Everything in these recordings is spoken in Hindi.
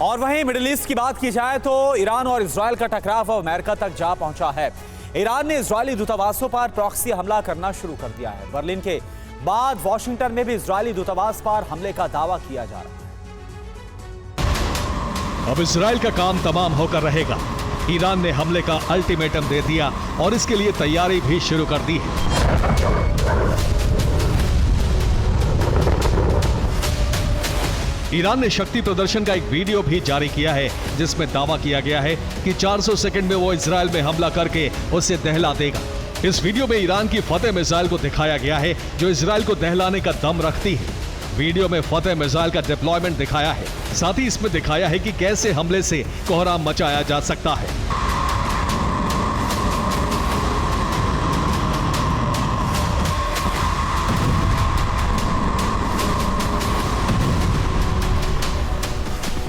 और वहीं मिडिल ईस्ट की बात की जाए तो ईरान और इजराइल का टकराव अब अमेरिका तक जा पहुंचा है। ईरान ने इजरायली दूतावासों पर प्रॉक्सी हमला करना शुरू कर दिया है। बर्लिन के बाद वॉशिंगटन में भी इजरायली दूतावास पर हमले का दावा किया जा रहा है। अब इजराइल का काम तमाम होकर रहेगा। ईरान ने हमले का अल्टीमेटम दे दिया और इसके लिए तैयारी भी शुरू कर दी है। ईरान ने शक्ति प्रदर्शन का एक वीडियो भी जारी किया है जिसमें दावा किया गया है कि 400 सेकंड में वो इजराइल में हमला करके उसे दहला देगा। इस वीडियो में ईरान की फतेह मिसाइल को दिखाया गया है जो इजराइल को दहलाने का दम रखती है। वीडियो में फतेह मिसाइल का डिप्लॉयमेंट दिखाया है। साथ ही इसमें दिखाया है कि कैसे हमले से कोहराम मचाया जा सकता है।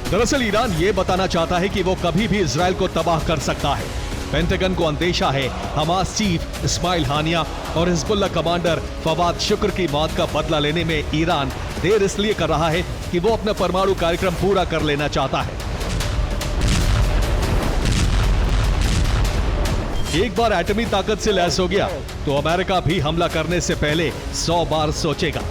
दरअसल ईरान ये बताना चाहता है कि वो कभी भी इजराइल को तबाह कर सकता है। पेंटागन को अंदेशा है हमास चीफ इस्माइल हानिया और हिजबुल्लाह कमांडर फवाद शुक्र की मौत का बदला लेने में ईरान देर इसलिए कर रहा है कि वो अपना परमाणु कार्यक्रम पूरा कर लेना चाहता है। एक बार एटमी ताकत से लैस हो गया तो अमेरिका भी हमला करने से पहले 100 बार सोचेगा।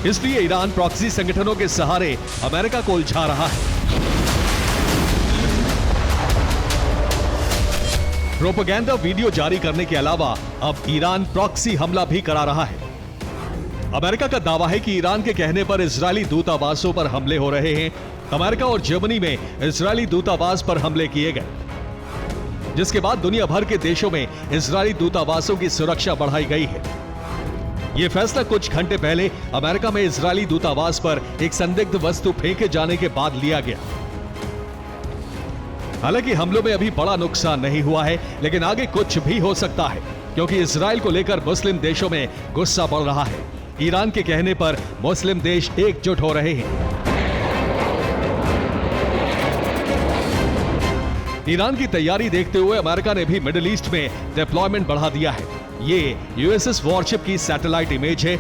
इसलिए ईरान प्रॉक्सी संगठनों के सहारे अमेरिका को उलझा रहा है। प्रोपेगेंडा वीडियो जारी करने के अलावा अब ईरान प्रॉक्सी हमला भी करा रहा है। अमेरिका का दावा है कि ईरान के कहने पर इजरायली दूतावासों पर हमले हो रहे हैं। अमेरिका और जर्मनी में इजरायली दूतावास पर हमले किए गए, जिसके बाद दुनिया भर के देशों में इजरायली दूतावासों की सुरक्षा बढ़ाई गई है। यह फैसला कुछ घंटे पहले अमेरिका में इजरायली दूतावास पर एक संदिग्ध वस्तु फेंके जाने के बाद लिया गया। हालांकि हमलों में अभी बड़ा नुकसान नहीं हुआ है, लेकिन आगे कुछ भी हो सकता है क्योंकि इजराइल को लेकर मुस्लिम देशों में गुस्सा बढ़ रहा है। ईरान के कहने पर मुस्लिम देश एकजुट हो रहे हैं। ईरान की तैयारी देखते हुए अमेरिका ने भी मिडिल ईस्ट में डिप्लॉयमेंट बढ़ा दिया है। ये यूएसएस वॉरशिप की सैटेलाइट इमेज है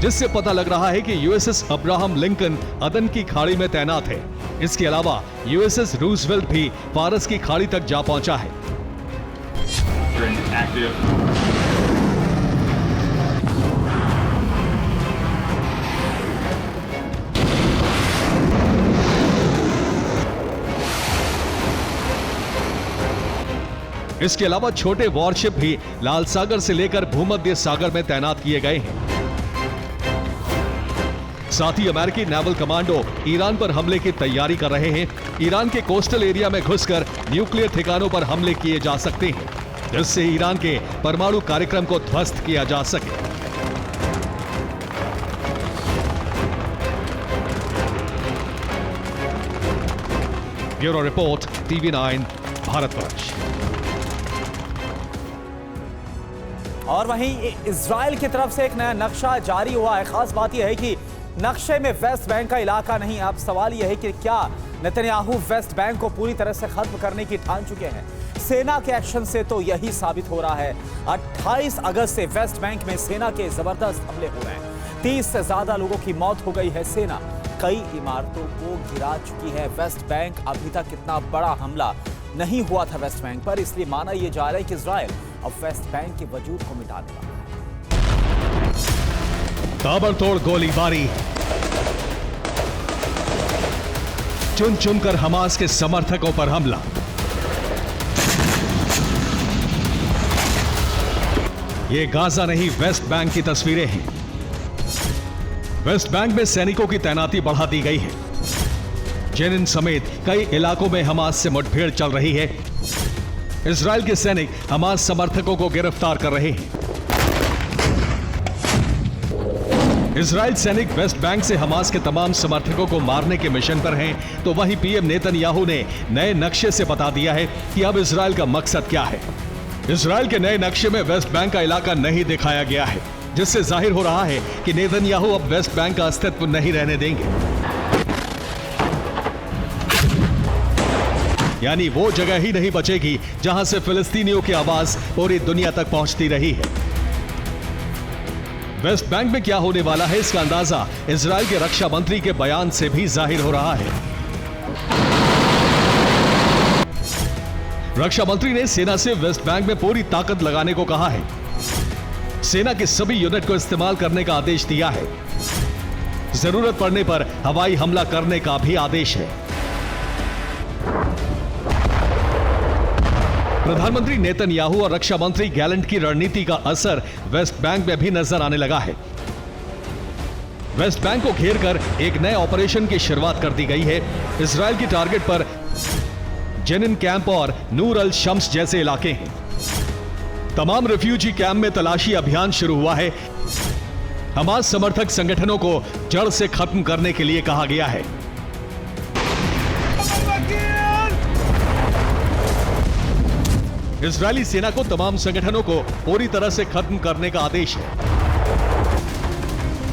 जिससे पता लग रहा है कि यूएसएस अब्राहम लिंकन अदन की खाड़ी में तैनात है। इसके अलावा यूएसएस रूजवेल्ट भी फारस की खाड़ी तक जा पहुंचा है। इसके अलावा छोटे वॉरशिप भी लाल सागर से लेकर भूमध्य सागर में तैनात किए गए हैं। साथ ही अमेरिकी नेवल कमांडो ईरान पर हमले की तैयारी कर रहे हैं। ईरान के कोस्टल एरिया में घुसकर न्यूक्लियर ठिकानों पर हमले किए जा सकते हैं, जिससे ईरान के परमाणु कार्यक्रम को ध्वस्त किया जा सके। Bureau report, TV9 Bharatvarsh. और वहीं इजराइल की तरफ से एक नया नक्शा जारी हुआ है। खास बात यह है कि नक्शे में वेस्ट बैंक का इलाका नहीं। अब सवाल यह है कि क्या नेतन्याहू वेस्ट बैंक को पूरी तरह से खत्म करने की ठान चुके हैं। सेना के एक्शन से तो यही साबित हो रहा है। 28 अगस्त से वेस्ट बैंक में सेना के जबरदस्त हमले हो रहे हैं। 30 से ज्यादा लोगों की मौत हो गई है। सेना कई इमारतों को गिरा चुकी है। वेस्ट बैंक अभी तक इतना बड़ा हमला नहीं हुआ था वेस्ट बैंक पर, इसलिए माना यह जा रहा है कि इजराइल अब वेस्ट बैंक के वजूद को मिटा देगा। ताबड़तोड़ गोलीबारी, चुन चुनकर हमास के समर्थकों पर हमला। ये गाजा नहीं, वेस्ट बैंक की तस्वीरें हैं। वेस्ट बैंक में सैनिकों की तैनाती बढ़ा दी गई है। जेनिन समेत कई इलाकों में हमास से मुठभेड़ चल रही है। इजराइल के सैनिक हमास समर्थकों को गिरफ्तार कर रहे हैं। इजराइल सैनिक वेस्ट बैंक से हमास के तमाम समर्थकों को मारने के मिशन पर हैं, तो वहीं पीएम नेतन्याहू ने नए नक्शे से बता दिया है कि अब इजराइल का मकसद क्या है। इजराइल के नए नक्शे में वेस्ट बैंक का इलाका नहीं दिखाया गया है, जिससे जाहिर हो रहा है कि नेतन्याहू अब वेस्ट बैंक का अस्तित्व नहीं रहने देंगे। यानी वो जगह ही नहीं बचेगी जहां से फिलिस्तीनियों की आवाज पूरी दुनिया तक पहुंचती रही है। वेस्ट बैंक में क्या होने वाला है, इसका अंदाजा इजराइल के रक्षा मंत्री के बयान से भी जाहिर हो रहा है। रक्षा मंत्री ने सेना से वेस्ट बैंक में पूरी ताकत लगाने को कहा है। सेना के सभी यूनिट को इस्तेमाल करने का आदेश दिया है। जरूरत पड़ने पर हवाई हमला करने का भी आदेश है। प्रधानमंत्री नेतन्याहू और रक्षा मंत्री गैलेंट की रणनीति का असर वेस्ट बैंक में भी नजर आने लगा है। वेस्ट बैंक को घेरकर एक नए ऑपरेशन की शुरुआत कर दी गई है। इजराइल की टारगेट पर जेनिन कैंप और नूर अल शम्स जैसे इलाके हैं। तमाम रिफ्यूजी कैंप में तलाशी अभियान शुरू हुआ है। हमास समर्थक संगठनों को जड़ से खत्म करने के लिए कहा गया है। इजरायली सेना को तमाम संगठनों को पूरी तरह से खत्म करने का आदेश है।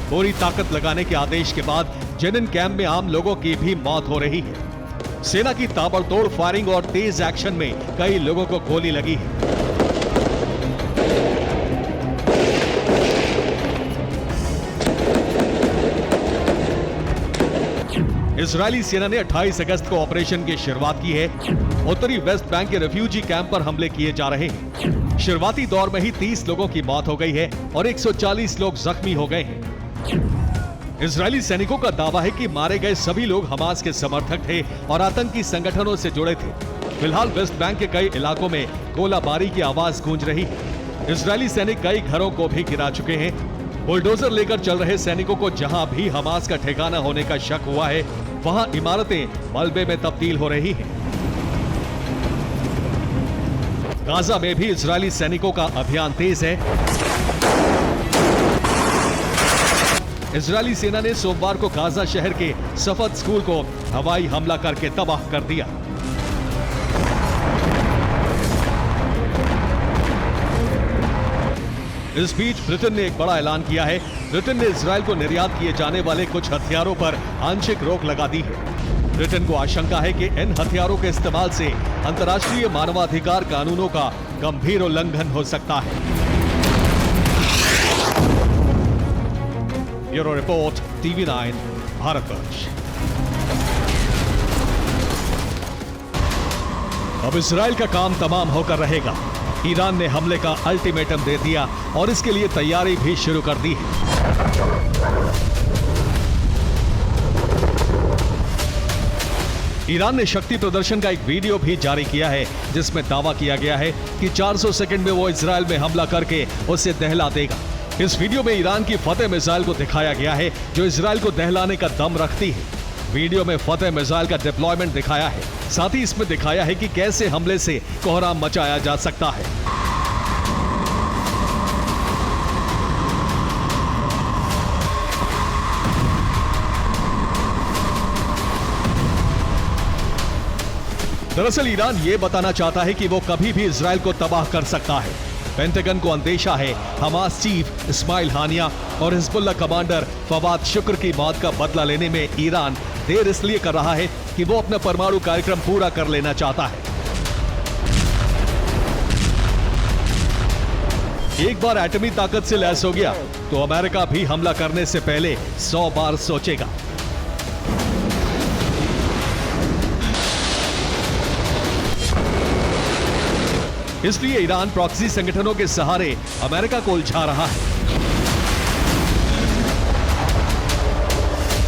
पूरी ताकत लगाने के आदेश के बाद जेनिन कैंप में आम लोगों की भी मौत हो रही है। सेना की ताबड़तोड़ फायरिंग और तेज एक्शन में कई लोगों को गोली लगी है। इजरायली सेना ने 28 अगस्त को ऑपरेशन की शुरुआत की है। उत्तरी वेस्ट बैंक के रेफ्यूजी कैंप पर हमले किए जा रहे हैं। शुरुआती दौर में ही 30 लोगों की मौत हो गई है और 140 लोग जख्मी हो गए हैं। इजरायली सैनिकों का दावा है कि मारे गए सभी लोग हमास के समर्थक थे और आतंकी संगठनों से जुड़े थे। फिलहाल वेस्ट बैंक के कई इलाकों में गोलाबारी की आवाज गूंज रही है। इजरायली सैनिक कई घरों को भी गिरा चुके हैं। बुलडोजर लेकर चल रहे सैनिकों को जहां भी हमास का ठिकाना होने का शक हुआ है, वहां इमारतें मलबे में तब्दील हो रही हैं। गाजा में भी इजरायली सैनिकों का अभियान तेज है। इजरायली सेना ने सोमवार को गाजा शहर के सफद स्कूल को हवाई हमला करके तबाह कर दिया। इस बीच ब्रिटेन ने एक बड़ा ऐलान किया है। ब्रिटेन ने इजरायल को निर्यात किए जाने वाले कुछ हथियारों पर आंशिक रोक लगा दी है। ब्रिटेन को आशंका है कि इन हथियारों के इस्तेमाल से अंतर्राष्ट्रीय मानवाधिकार कानूनों का गंभीर उल्लंघन हो सकता है। Bureau report, TV9 Bharatvarsh. अब इजरायल का काम तमाम होकर रहेगा। ईरान ने हमले का अल्टीमेटम दे दिया और इसके लिए तैयारी भी शुरू कर दी है। ईरान ने शक्ति प्रदर्शन का एक वीडियो भी जारी किया है, जिसमें दावा किया गया है कि 400 सेकंड में वो इजरायल में हमला करके उसे दहला देगा। इस वीडियो में ईरान की फतेह मिसाइल को दिखाया गया है, जो इजरायल को दहलाने का दम रखती है। वीडियो में फतेह मिसाइल का डिप्लॉयमेंट दिखाया है। साथ ही इसमें दिखाया है कि कैसे हमले से कोहराम मचाया जा सकता है। दरअसल ईरान ये बताना चाहता है कि वो कभी भी इजरायल को तबाह कर सकता है। पेंटागन को अंदेशा है हमास चीफ इस्माइल हानिया और हिजबुल्लाह कमांडर फवाद शुक्र की मौत का बदला लेने में ईरान देर इसलिए कर रहा है कि वो अपना परमाणु कार्यक्रम पूरा कर लेना चाहता है। एक बार एटमी ताकत से लैस हो गया तो अमेरिका भी हमला करने से पहले 100 बार सोचेगा। इसलिए ईरान प्रॉक्सी संगठनों के सहारे अमेरिका को उलझा रहा है।